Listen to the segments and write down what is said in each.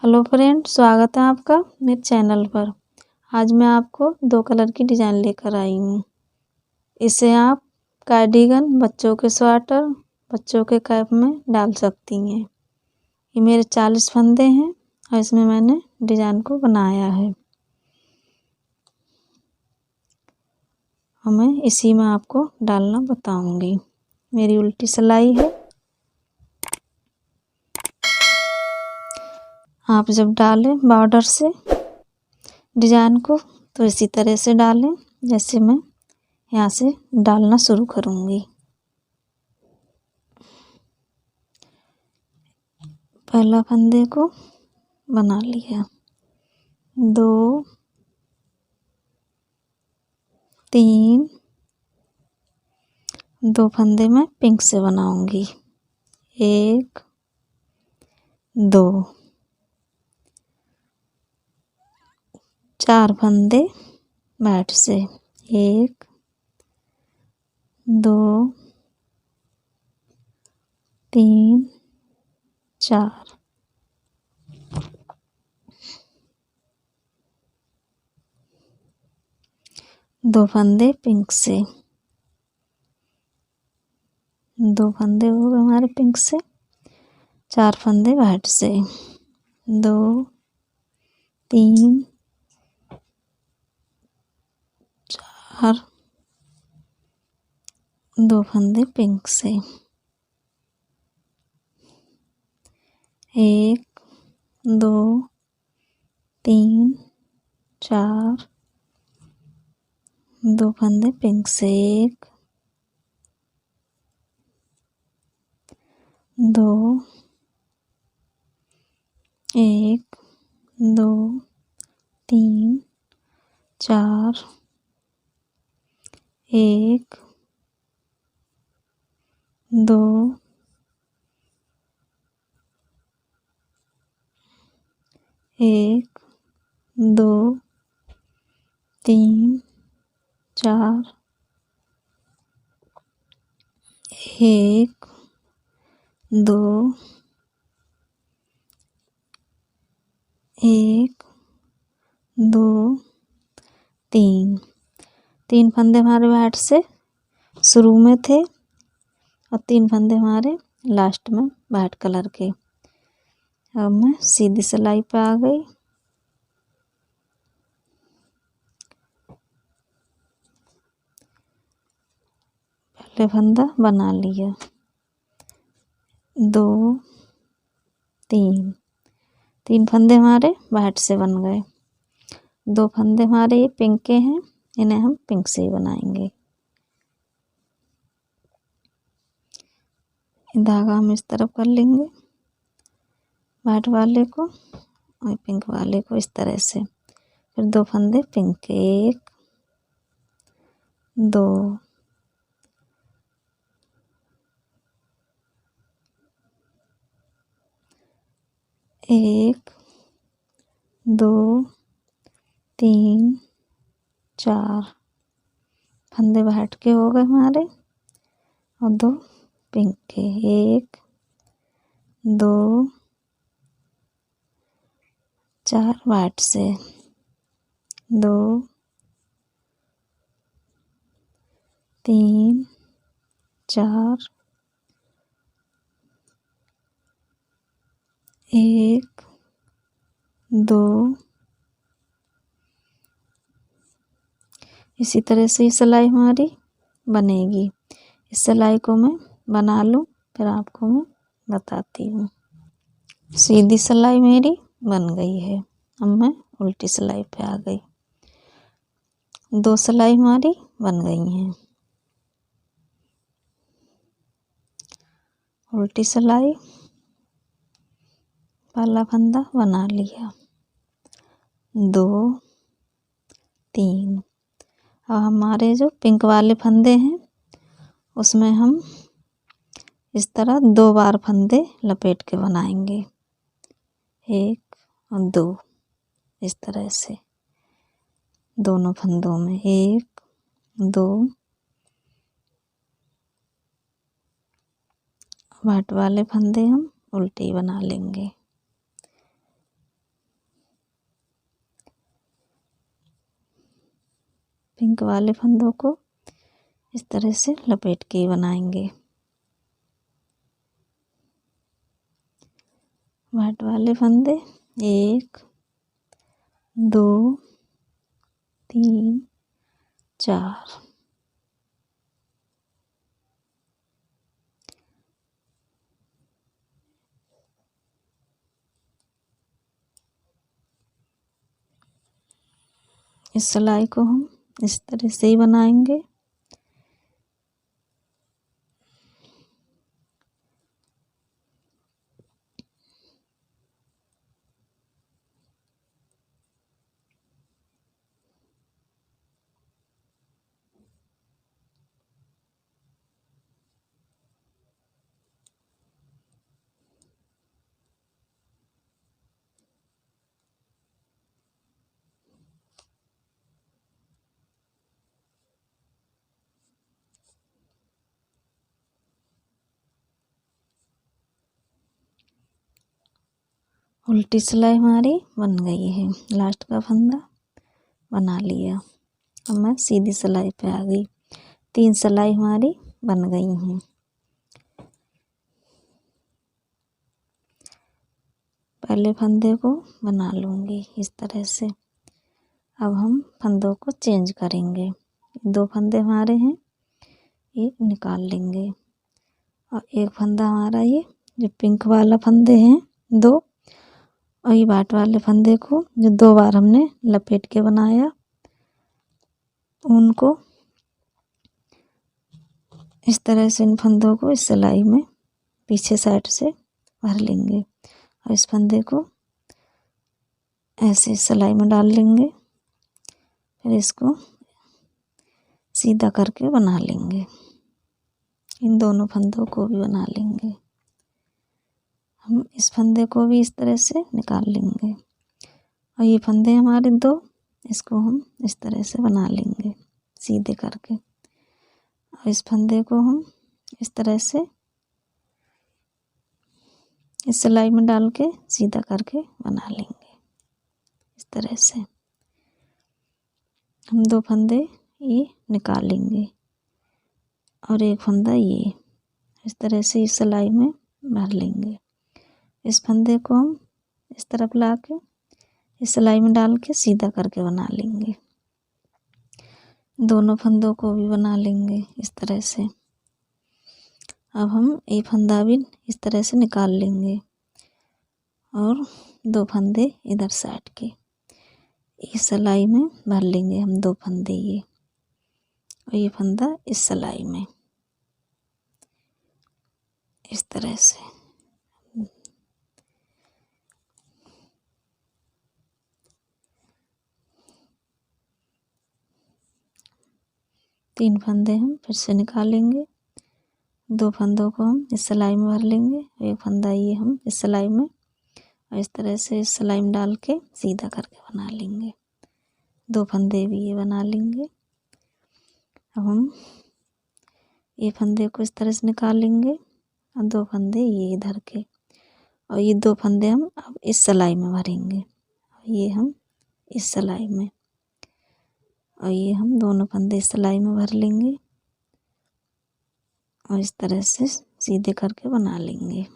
Hello friend, स्वागत है आपका मेरे चैनल पर। आज मैं आपको दो कलर की डिज़ाइन लेकर आई हूँ। इसे आप कार्डिगन, बच्चों के स्वेटर, बच्चों के कैप में डाल सकती हैं। ये मेरे 40 फंदे हैं और इसमें मैंने डिज़ाइन को बनाया है। और मैं इसी में आपको डालना बताऊंगी। मेरी उल्टी सिलाई है। आप जब डालें बॉर्डर से डिज़ाइन को तो इसी तरह से डालें जैसे मैं यहाँ से डालना शुरू करूँगी। पहला फंदे को बना लिया, 2 3 2 फंदे मैं पिंक से बनाऊंगी, 1 2 4 फंदे मैट से, 1 2 3 4 2 फंदे पिंक से, 2 फंदे हो गए हमारे पिंक से, 4 फंदे वाइट से, 2 3 4 2 फंदे पिंक से, 1 2 3 4 2 फंदे पिंक से, 1 2 1 2 3 4 1 2 1 2 3 4 1 2 1 2 3 फंदे हमारे वाइट से शुरू में थे और 3 फंदे हमारे लास्ट में वाइट कलर के। अब मैं सीधी सिलाई पे आ गई। पहले फंदा बना लिया, 2 3 फंदे हमारे वाइट से बन गए। 2 फंदे हमारे ये पिंक के हैं, इन्हें हम पिंक से ही बनाएंगे। धागा हम इस तरफ कर लेंगे, वाइट वाले को और पिंक वाले को इस तरह से। फिर 2 फंदे पिंक के, 1 2 1 2 3 4 फंदे वाइट के हो गए हमारे और 2 पिंक के, 1 2 4 वाइट से, 2 3 4 1 2। इसी तरह से ये सिलाई हमारी बनेगी। इस सिलाई को मैं बना लूँ फिर आपको मैं बताती हूँ। सीधी सिलाई मेरी बन गई है। अब मैं उल्टी सिलाई पे आ गई। 2 सिलाई हमारी बन गई हैं। उल्टी सिलाई, पहला फंदा बना लिया, 2 3। अब हमारे जो पिंक वाले फंदे हैं उसमें हम इस तरह 2 बार फंदे लपेट के बनाएंगे, 1 और 2 इस तरह से। दोनों फंदों में 1 2 वाइट वाले फंदे हम उल्टी बना लेंगे। पिंक वाले फंदों को इस तरह से लपेट के बनाएंगे। वाइट वाले फंदे 1 2 3 4। इस सिलाई को हम इस तरह से ही बनाएंगे। उल्टी सिलाई हमारी बन गई है। लास्ट का फंदा बना लिया। अब मैं सीधी सिलाई पे आ गई। 3 सिलाई हमारी बन गई हैं। पहले फंदे को बना लूँगी इस तरह से। अब हम फंदों को चेंज करेंगे। 2 फंदे हमारे हैं, ये निकाल लेंगे। और एक फंदा हमारा ये जो पिंक वाला फंदे हैं 2, और ये वाइट वाले फंदे को जो 2 बार हमने लपेट के बनाया, उनको इस तरह से इन फंदों को इस सिलाई में पीछे साइड से भर लेंगे। और इस फंदे को ऐसे सिलाई में डाल लेंगे। फिर इसको सीधा करके बना लेंगे। इन दोनों फंदों को भी बना लेंगे। हम इस फंदे को भी इस तरह से निकाल लेंगे। और ये फंदे हमारे 2, इसको हम इस तरह से बना लेंगे सीधे करके। और इस फंदे को हम इस तरह से इस सिलाई में डाल के सीधा करके बना लेंगे। इस तरह से हम 2 फंदे ये निकालेंगे और एक फंदा ये इस तरह से इस सिलाई में भर लेंगे। इस फंदे को हम इस तरफ ला के इस सिलाई में डाल के सीधा करके बना लेंगे। दोनों फंदों को भी बना लेंगे इस तरह से। अब हम ये फंदा भी इस तरह से निकाल लेंगे और 2 फंदे इधर साइड के इस सिलाई में भर लेंगे हम 2 फंदे ये, और ये फंदा इस सिलाई में इस तरह से। तीन फंदे हम फिर से निकालेंगे। 2 फंदों को हम इस सिलाई में भर लेंगे। एक फंदा ये हम इस सिलाई में और इस तरह से इस सिलाई में डाल के सीधा करके बना लेंगे। 2 फंदे भी ये बना लेंगे। अब हम ये फंदे को इस तरह से निकाल लेंगे और 2 फंदे ये इधर के, और ये 2 फंदे हम अब इस सिलाई में भरेंगे। ये हम इस सिलाई में, और ये हम दोनों फंदे इस सिलाई में भर लेंगे और इस तरह से सीधे करके बना लेंगे।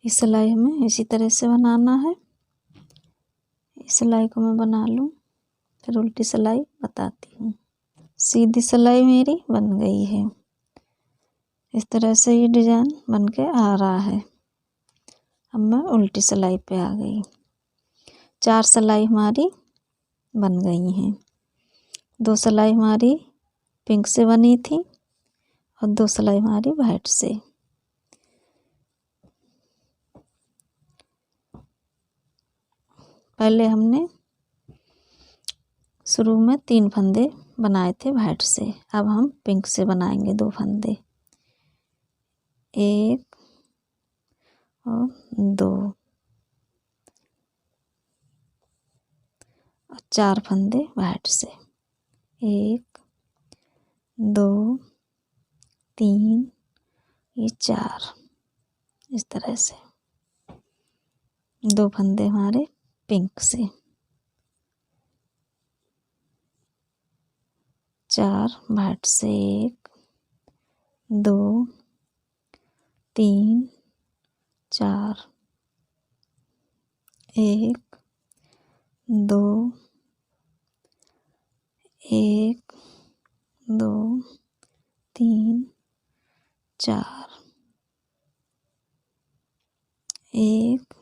इस सिलाई हमें इसी तरह से बनाना है। इस सिलाई को मैं बना लूँ, फिर उल्टी सिलाई बताती हूँ। सीधी सिलाई मेरी बन गई है। इस तरह से ये डिजाइन बन के आ रहा है। अब मैं उल्टी सिलाई पे आ गई। 4 सिलाई हमारी बन गई हैं। 2 सिलाई हमारी पिंक से बनी थी और 2 सिलाई हमारी वाइट से। पहले हमने शुरू में 3 फंदे बनाए थे वाइट से, अब हम पिंक से बनाएंगे 2 फंदे, 1 और 2 और 4 फंदे वाइट से, 1 2 3 ये 4, इस तरह से 2 फंदे हमारे पिंक से, 4 वाइट से, 1 2 3 4, 1 2 1 2 3 4, 1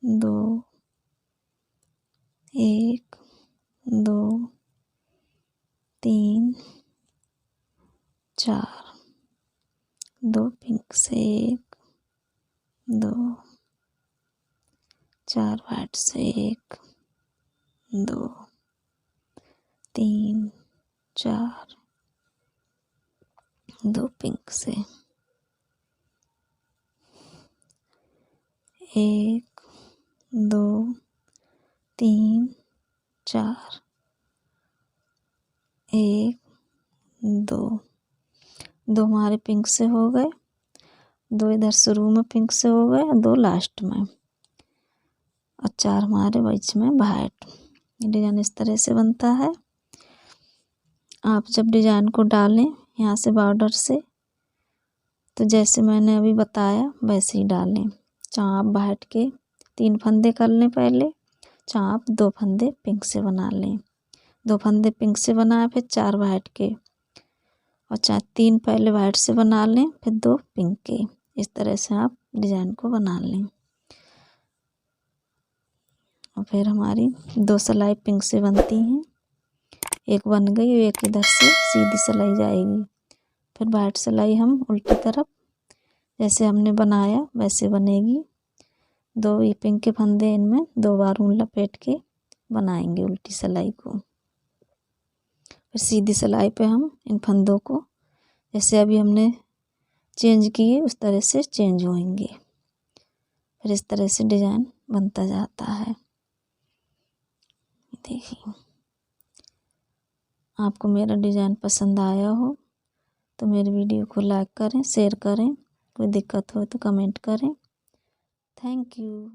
2 1 2 3 4, 2 पिंक से, 1 2 4 वाइट से, 1 2 3 4, 2 पिंक से, 1 2 3 4, 1 2 2 हमारे पिंक से हो गए, 2 इधर शुरू में पिंक से हो गए, 2 लास्ट में, और 4 हमारे बीच में वाइट। डिजाइन इस तरह से बनता है। आप जब डिजाइन को डालें यहाँ से बॉर्डर से, तो जैसे मैंने अभी बताया वैसे ही डालें। चाँप वाइट के 3 फंदे कर लें पहले, चाँप 2 फंदे पिंक से बना लें, 2 फंदे पिंक से बनाए, फिर 4 वाइट के, और 3 पहले वाइट से बना लें, फिर 2 पिंक के। इस तरह से आप डिजाइन को बना लें। और फिर हमारी 2 सिलाई पिंक से बनती हैं, एक बन गई, एक इधर से सीधी सिलाई जाएगी, फिर वाइट सिलाई हम उल्टी तरफ जैसे हमने बनाया वैसे बनेगी। 2 ये पिंक के फंदे, इनमें 2 बार ऊन लपेट के बनाएंगे उल्टी सिलाई को। फिर सीधी सिलाई पे हम इन फंदों को जैसे अभी हमने चेंज किए उस तरह से चेंज होंगे। फिर इस तरह से डिजाइन बनता जाता है। देखिए, आपको मेरा डिजाइन पसंद आया हो तो मेरे वीडियो को लाइक करें, शेयर करें, कोई दिक्कत हो तो कमेंट करें। Thank you.